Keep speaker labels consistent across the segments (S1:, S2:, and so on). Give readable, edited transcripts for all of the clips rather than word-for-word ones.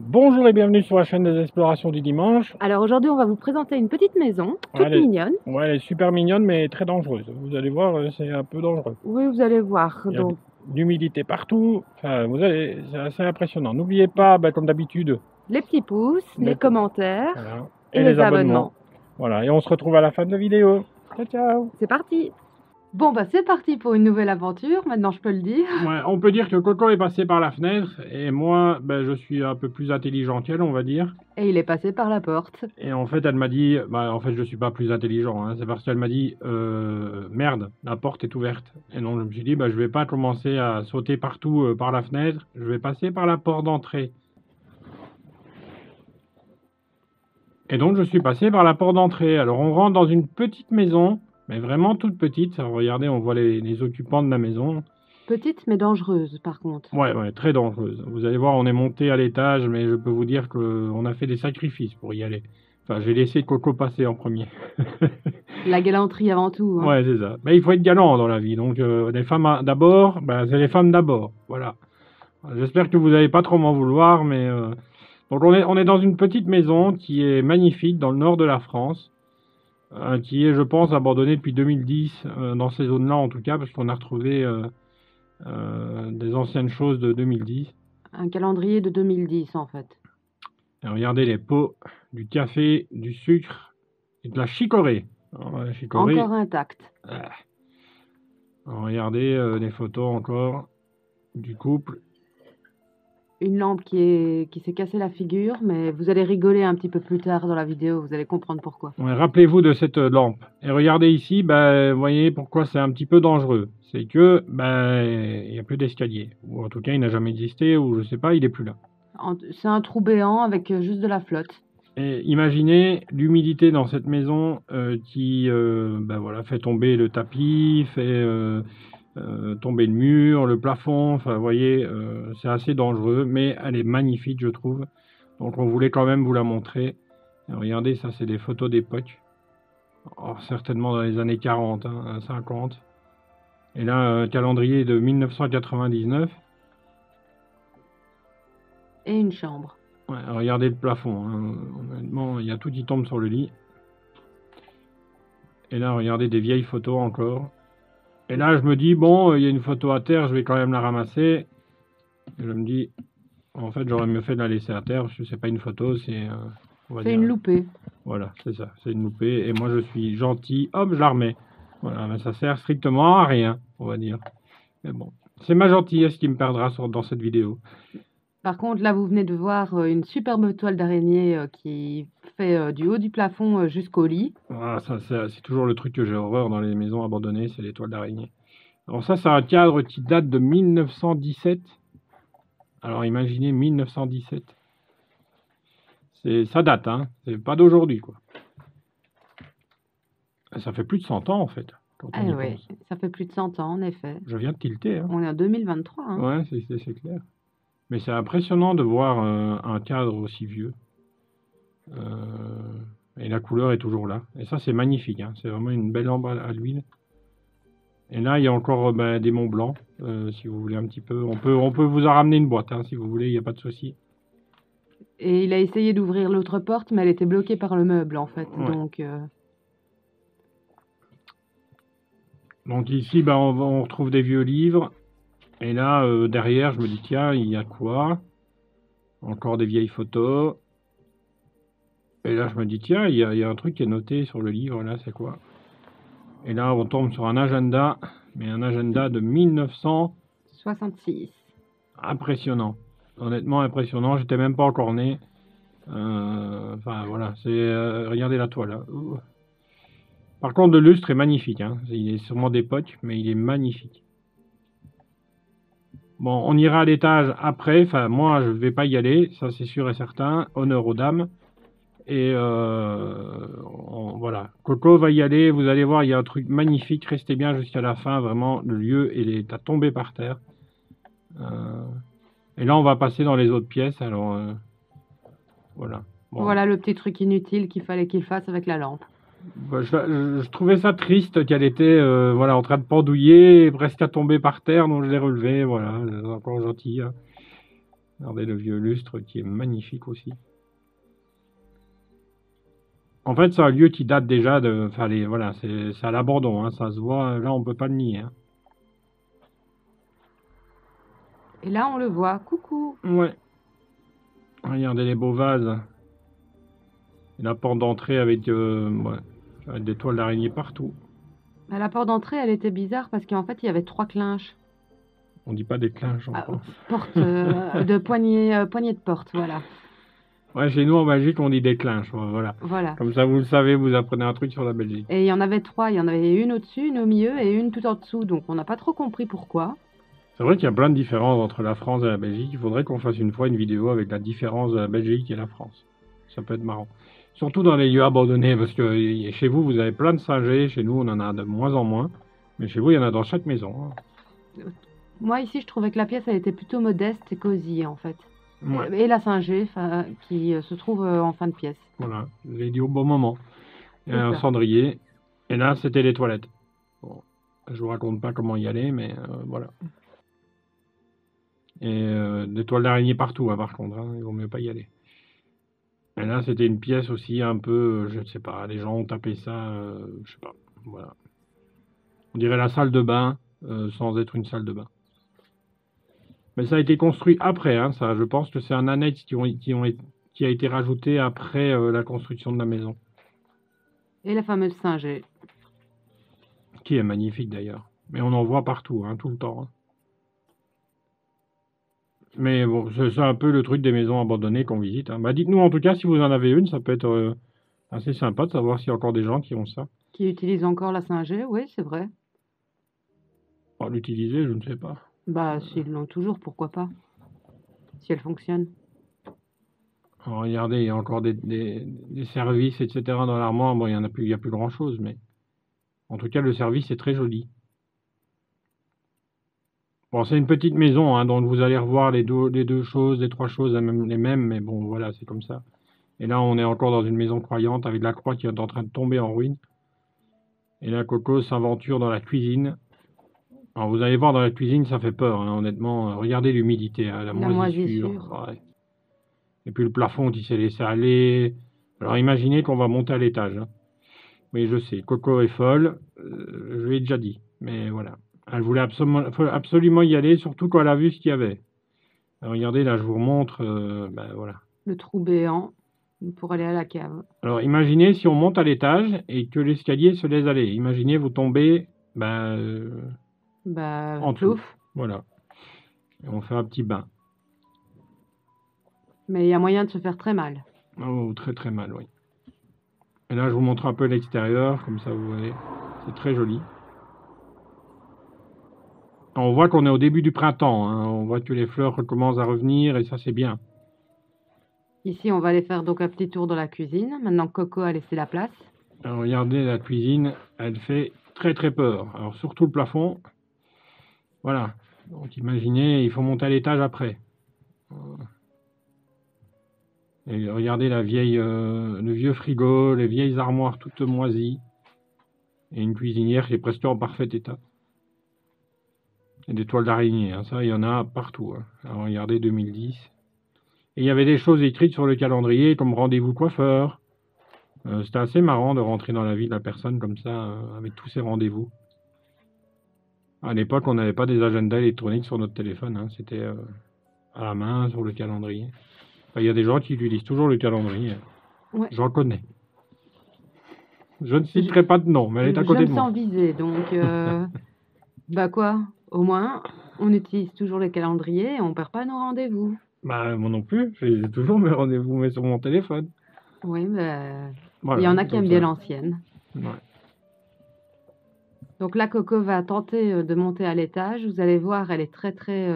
S1: Bonjour et bienvenue sur la chaîne des explorations du dimanche.
S2: Alors aujourd'hui, on va vous présenter une petite maison, toute
S1: Elle est,
S2: mignonne.
S1: ouais, elle est super mignonne mais très dangereuse. Vous allez voir, c'est un peu dangereux.
S2: Oui, vous allez voir.
S1: Il y a de
S2: Donc,
S1: l'humidité partout. Enfin, c'est assez impressionnant. N'oubliez pas, comme d'habitude,
S2: les petits pouces, les commentaires
S1: voilà,
S2: et
S1: et les
S2: les
S1: abonnements.
S2: abonnements.
S1: Voilà, et on se retrouve à la fin de la vidéo. Ciao, ciao.
S2: C'est parti! Bon, bah c'est parti pour une nouvelle aventure, maintenant je peux le dire.
S1: Ouais, on peut dire que Coco est passé par la fenêtre et moi, je suis un peu plus intelligent qu'elle, on va dire.
S2: Et il est passé par la porte.
S1: Et en fait, elle m'a dit, en fait, je suis pas plus intelligent, hein, c'est parce qu'elle m'a dit, merde, la porte est ouverte. Et donc, je me suis dit, je vais pas commencer à sauter partout par la fenêtre, je vais passer par la porte d'entrée. Et donc, je suis passé par la porte d'entrée. Alors, on rentre dans une petite maison, mais vraiment toute petite. Alors, regardez, on voit les occupants de la maison.
S2: Petite mais dangereuse, par contre.
S1: Ouais, très dangereuse. Vous allez voir, on est monté à l'étage, mais je peux vous dire qu'on a fait des sacrifices pour y aller. Enfin, j'ai laissé Coco passer en premier.
S2: La galanterie avant tout, hein.
S1: Ouais, c'est ça. Mais il faut être galant dans la vie. Donc, les femmes d'abord, c'est les femmes d'abord. Voilà. J'espère que vous n'allez pas trop m'en vouloir, mais donc on est dans une petite maison qui est magnifique dans le nord de la France, qui est, je pense, abandonnée depuis 2010 dans ces zones-là en tout cas, parce qu'on a retrouvé des anciennes choses de 2010.
S2: Un calendrier de 2010, en fait.
S1: Et regardez les pots, du café, du sucre et de la chicorée. Alors, la chicorée.
S2: Encore intact.
S1: Alors, regardez les photos encore du couple.
S2: Une lampe qui s'est cassée la figure, mais vous allez rigoler un petit peu plus tard dans la vidéo, vous allez comprendre pourquoi.
S1: Ouais, rappelez-vous de cette lampe. Et regardez ici, vous voyez pourquoi c'est un petit peu dangereux. C'est que il n'y a plus d'escalier. Ou en tout cas, il n'a jamais existé, ou je sais pas, il est plus là.
S2: C'est un trou béant avec juste de la flotte.
S1: Et imaginez l'humidité dans cette maison qui fait tomber le tapis, fait tomber le mur, le plafond. Enfin, vous voyez, c'est assez dangereux, mais elle est magnifique, je trouve. Donc, on voulait quand même vous la montrer. Et regardez, ça, c'est des photos d'époque. Oh, certainement dans les années 40, 50. Et là, un calendrier de 1999.
S2: Et une chambre.
S1: Ouais, regardez le plafond. Honnêtement, il y a tout qui tombe sur le lit. Et là, regardez des vieilles photos encore. Et là, je me dis, bon, il y a une photo à terre, je vais quand même la ramasser. Et je me dis, en fait, j'aurais mieux fait de la laisser à terre, parce que c'est pas une photo, c'est...
S2: C'est une loupée.
S1: Voilà, c'est ça, c'est une loupée. Et moi, je suis gentil, hop, je la remets. Voilà, mais ça sert strictement à rien, on va dire. Mais bon, c'est ma gentillesse qui me perdra dans cette vidéo.
S2: Par contre, là, vous venez de voir une superbe toile d'araignée qui fait du haut du plafond jusqu'au lit.
S1: Ah, ça, c'est toujours le truc que j'ai horreur dans les maisons abandonnées, c'est les toiles d'araignée. Alors ça, c'est un cadre qui date de 1917. Alors imaginez 1917. Ça date, hein. C'est pas d'aujourd'hui, quoi. Ça fait plus de 100 ans, en fait. Quand on y
S2: Oui,
S1: pense.
S2: ça fait plus de 100 ans, en effet.
S1: Je viens de tilter, hein.
S2: On est en 2023, hein.
S1: Ouais, c'est clair. Mais c'est impressionnant de voir un cadre aussi vieux. Et la couleur est toujours là. Et ça, c'est magnifique, hein. C'est vraiment une belle lampe à l'huile. Et là, il y a encore des Mont Blanc, si vous voulez un petit peu. On peut vous en ramener une boîte, hein, si vous voulez, il n'y a pas de souci.
S2: Et il a essayé d'ouvrir l'autre porte, mais elle était bloquée par le meuble, en fait.
S1: Ouais. Donc ici, on retrouve des vieux livres. Et là, derrière, je me dis, tiens, il y a quoi? Encore des vieilles photos. Et là, je me dis, tiens, il y a un truc qui est noté sur le livre, là, c'est quoi? Et là, on tombe sur un agenda, mais un agenda de 1966. Impressionnant. Honnêtement, impressionnant. J'étais même pas encore né. Enfin, voilà. Regardez la toile, là. Par contre, le lustre est magnifique, hein. Il est sûrement d'époque, mais il est magnifique. Bon, on ira à l'étage après. Enfin, moi, je vais pas y aller. Ça, c'est sûr et certain. Honneur aux dames. Et voilà. Coco va y aller. Vous allez voir, il y a un truc magnifique. Restez bien jusqu'à la fin. Vraiment, le lieu est à tomber par terre. Et là, on va passer dans les autres pièces. Alors, voilà.
S2: Bon. Voilà le petit truc inutile qu'il fallait qu'il fasse avec la lampe.
S1: Je trouvais ça triste qu'elle était en train de pendouiller, presque à tomber par terre, donc je l'ai relevée. Voilà, c'est encore gentil. Hein. Regardez le vieux lustre qui est magnifique aussi. En fait, c'est un lieu qui date déjà de... Enfin, voilà, c'est à l'abandon, hein, ça se voit. Là, on peut pas le nier. Hein.
S2: Et là, on le voit. Coucou.
S1: Ouais. Regardez les beaux vases. Et la porte d'entrée avec, ouais, avec des toiles d'araignée partout.
S2: À la porte d'entrée, elle était bizarre parce qu'en fait, il y avait 3 clinches.
S1: On dit pas des clinches,
S2: Ah,
S1: pense.
S2: porte de poignée de porte, voilà.
S1: Ouais, chez nous en Belgique, on dit des clinches. Voilà.
S2: Voilà.
S1: Comme ça, vous le savez, vous apprenez un truc sur la Belgique.
S2: Et il y en avait 3. Il y en avait une au-dessus, une au milieu et une tout en dessous. Donc, on n'a pas trop compris pourquoi.
S1: C'est vrai qu'il y a plein de différences entre la France et la Belgique. Il faudrait qu'on fasse une fois une vidéo avec la différence de la Belgique et la France. Ça peut être marrant. Surtout dans les lieux abandonnés, parce que chez vous, vous avez plein de singers. Chez nous, on en a de moins en moins. Mais chez vous, il y en a dans chaque maison. Hein.
S2: Moi, ici, je trouvais que la pièce, elle était plutôt modeste et cosy, en fait.
S1: Ouais.
S2: Et la singée, qui se trouve en fin de pièce.
S1: Voilà, je l'ai dit au bon moment. Il y a
S2: C'est
S1: un
S2: ça.
S1: cendrier. Et là, c'était les toilettes. Bon, je vous raconte pas comment y aller, mais voilà. Et des toiles d'araignée partout, hein, par contre. Hein, il vaut mieux pas y aller. Et là, c'était une pièce aussi un peu, je ne sais pas, les gens ont tapé ça, je sais pas, voilà. On dirait la salle de bain, sans être une salle de bain. Mais ça a été construit après, hein, ça. Je pense que c'est un annexe qui a été rajouté après la construction de la maison.
S2: Et la fameuse singée.
S1: Qui est magnifique d'ailleurs. Mais on en voit partout, hein, tout le temps. Hein. Mais bon, c'est un peu le truc des maisons abandonnées qu'on visite. Hein. Bah, dites-nous en tout cas si vous en avez une, ça peut être assez sympa de savoir s'il y a encore des gens qui ont ça.
S2: Qui utilise encore la singée, oui, c'est vrai.
S1: Alors, l'utiliser, je ne sais pas.
S2: Bah, s'ils l'ont toujours, pourquoi pas. Si elle fonctionne.
S1: Alors, regardez, il y a encore des services, etc. dans l'armoire. Bon, il n'y a plus grand-chose, mais en tout cas, le service est très joli. Bon, c'est une petite maison, hein, donc vous allez revoir les deux choses, les trois choses, les mêmes, mais bon, voilà, c'est comme ça. Et là, on est encore dans une maison croyante avec la croix qui est en train de tomber en ruine. Et là, Coco s'aventure dans la cuisine. Alors, vous allez voir, dans la cuisine, ça fait peur, hein, honnêtement. Regardez l'humidité, hein, la moisissure. Ouais. Et puis le plafond qui s'est laissé aller. Alors, imaginez qu'on va monter à l'étage. Hein. Oui, je sais, Coco est folle, je l'ai déjà dit. Mais voilà. Elle voulait absolument y aller, surtout quand elle a vu ce qu'il y avait. Alors, regardez, là, je vous remontre. Ben, voilà.
S2: Le trou béant pour aller à la cave.
S1: Alors, imaginez si on monte à l'étage et que l'escalier se laisse aller. Imaginez, vous tombez en dessous. Voilà. Et on fait un petit bain.
S2: Mais il y a moyen de se faire très mal.
S1: Oh, très très mal, oui. Et là, je vous montre un peu l'extérieur, comme ça, vous voyez. C'est très joli. On voit qu'on est au début du printemps. Hein. On voit que les fleurs recommencent à revenir et ça, c'est bien.
S2: Ici, on va aller faire donc un petit tour dans la cuisine. Maintenant que Coco a laissé la place.
S1: Alors, regardez, la cuisine, elle fait très très peur. Alors, surtout le plafond. Voilà. Donc, imaginez, il faut monter à l'étage après. Et regardez le vieux frigo, les vieilles armoires toutes moisies. Et une cuisinière qui est presque en parfait état. Et des toiles d'araignée, hein. Ça, il y en a partout. Hein. Alors, regardez 2010. Et il y avait des choses écrites sur le calendrier, comme rendez-vous coiffeur. C'était assez marrant de rentrer dans la vie de la personne comme ça, avec tous ces rendez-vous. À l'époque, on n'avait pas des agendas électroniques sur notre téléphone. Hein. C'était à la main, sur le calendrier. Enfin, il y a des gens qui utilisent toujours le calendrier.
S2: Ouais.
S1: J'en connais. Je ne citerai pas de nom, mais elle est à côté de moi.
S2: Je me sens visée, donc... bah quoi, au moins, on utilise toujours le calendrier et on perd pas nos rendez-vous.
S1: Bah, moi non plus. J'ai toujours mes rendez-vous mais sur mon téléphone.
S2: Oui, mais
S1: voilà,
S2: il y en a qui aiment bien l'ancienne.
S1: Ouais.
S2: Donc là, Coco va tenter de monter à l'étage. Vous allez voir, elle est très très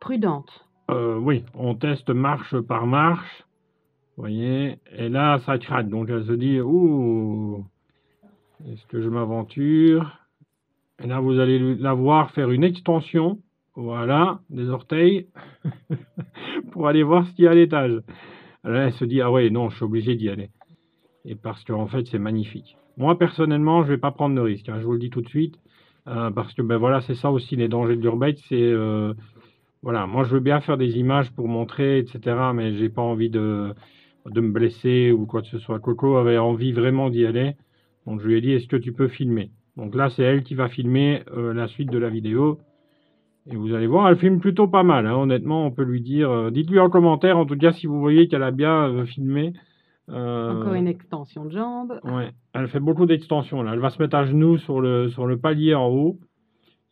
S2: prudente.
S1: Oui, on teste marche par marche. Vous voyez, et là, ça craque. Donc elle se dit, ouh, est-ce que je m'aventure? Et là, vous allez la voir faire une extension. Voilà, des orteils. pour aller voir ce qu'il y a à l'étage. Là, elle se dit, ah ouais, non, je suis obligé d'y aller. Et parce qu'en fait, c'est magnifique. Moi, personnellement, je vais pas prendre de risque. Hein, je vous le dis tout de suite. Parce que, ben voilà, c'est ça aussi, les dangers de l'urbex. C'est, Voilà, moi je veux bien faire des images pour montrer, etc. Mais j'ai pas envie de me blesser ou quoi que ce soit. Coco avait envie vraiment d'y aller. Donc je lui ai dit, est-ce que tu peux filmer? Donc là, c'est elle qui va filmer la suite de la vidéo. Et vous allez voir, elle filme plutôt pas mal, hein. Honnêtement, on peut lui dire. Dites-lui en commentaire, en tout cas, si vous voyez qu'elle a bien filmé.
S2: Encore une extension de jambe.
S1: Ouais, elle fait beaucoup d'extensions là. Elle va se mettre à genoux sur le palier en haut.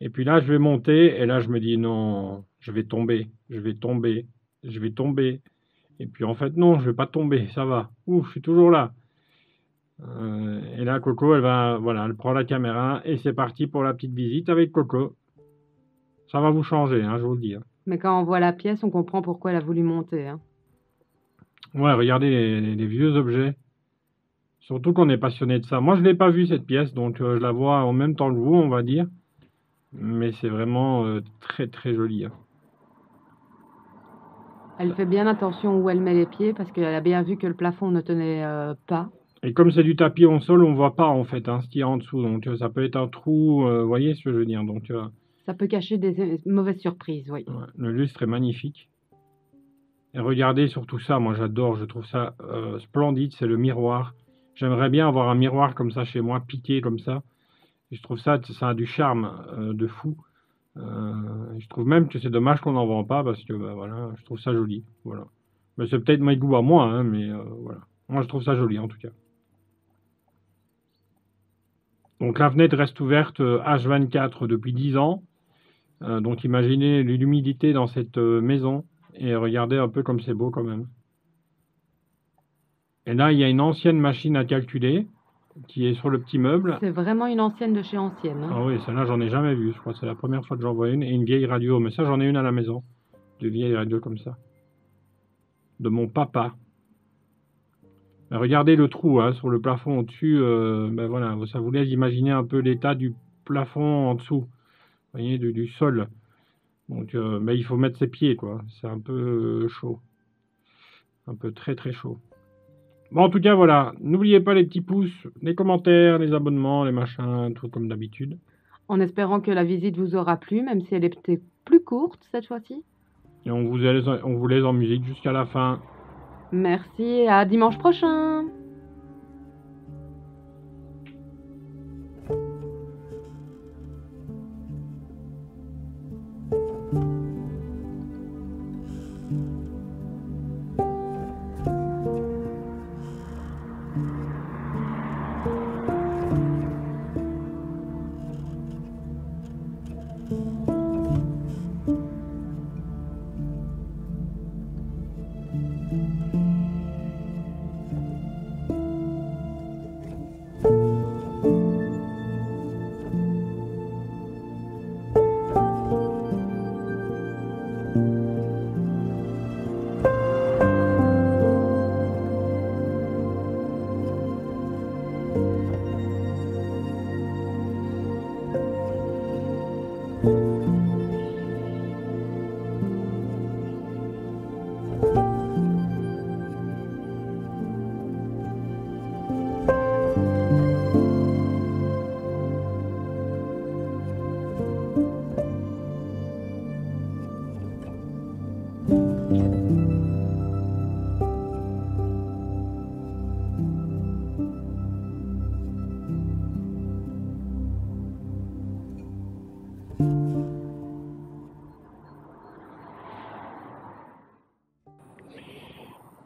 S1: Et puis là, je vais monter. Et là, je me dis, non, je vais tomber. Je vais tomber. Je vais tomber. Et puis en fait, non, je vais pas tomber. Ça va. Ouf, je suis toujours là. Et là, Coco, voilà, elle prend la caméra. Et c'est parti pour la petite visite avec Coco. Ça va vous changer, hein, je vous le dis, hein.
S2: Mais quand on voit la pièce, on comprend pourquoi elle a voulu monter, hein.
S1: Ouais, regardez les vieux objets. Surtout qu'on est passionné de ça. Moi, je l'ai pas vu cette pièce, donc je la vois en même temps que vous, on va dire. Mais c'est vraiment très très joli, hein.
S2: Elle fait bien attention où elle met les pieds parce qu'elle a bien vu que le plafond ne tenait pas.
S1: Et comme c'est du tapis en sol, on voit pas en fait ce qu'il y a en dessous. Donc ça peut être un trou, vous voyez ce que je veux dire. Donc
S2: Ça peut cacher des mauvaises surprises, oui.
S1: ouais, le lustre est magnifique. Et regardez surtout ça, moi j'adore, je trouve ça splendide, c'est le miroir. J'aimerais bien avoir un miroir comme ça chez moi, piqué comme ça. Et je trouve ça a du charme de fou. Je trouve même que c'est dommage qu'on n'en vend pas parce que bah, voilà, je trouve ça joli. Voilà. Mais c'est peut-être mes goûts à moi, hein, mais voilà. Moi je trouve ça joli en tout cas. Donc la fenêtre reste ouverte H24 depuis 10 ans. Donc imaginez l'humidité dans cette maison et regardez un peu comme c'est beau quand même. Et là, il y a une ancienne machine à calculer qui est sur le petit meuble.
S2: C'est vraiment une ancienne de chez ancienne, hein.
S1: Ah oui, celle-là, j'en ai jamais vu. Je crois que c'est la première fois que j'en vois une. Et une vieille radio. Mais ça, j'en ai une à la maison. De vieilles radios comme ça. De mon papa. Mais regardez le trou hein, sur le plafond au-dessus. Ben voilà, ça vous laisse imaginer un peu l'état du plafond en dessous. Vous voyez, du sol. Donc, ben, il faut mettre ses pieds, quoi. C'est un peu chaud. Un peu très, très chaud. Bon, en tout cas, voilà. N'oubliez pas les petits pouces, les commentaires, les abonnements, les machins, tout comme d'habitude.
S2: En espérant que la visite vous aura plu, même si elle était plus courte cette fois-ci.
S1: Et on vous laisse en musique jusqu'à la fin.
S2: Merci et à dimanche prochain.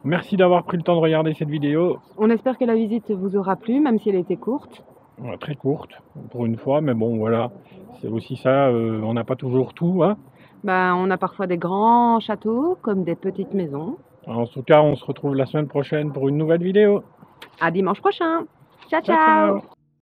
S1: Merci d'avoir pris le temps de regarder cette vidéo.
S2: On espère que la visite vous aura plu, même si elle était courte.
S1: Ouais, très courte, pour une fois, mais bon, voilà. C'est aussi ça, on n'a pas toujours tout, hein.
S2: Ben, on a parfois des grands châteaux, comme des petites maisons.
S1: En tout cas, on se retrouve la semaine prochaine pour une nouvelle vidéo.
S2: À dimanche prochain. Ciao,
S1: Ciao,
S2: ciao.
S1: ciao.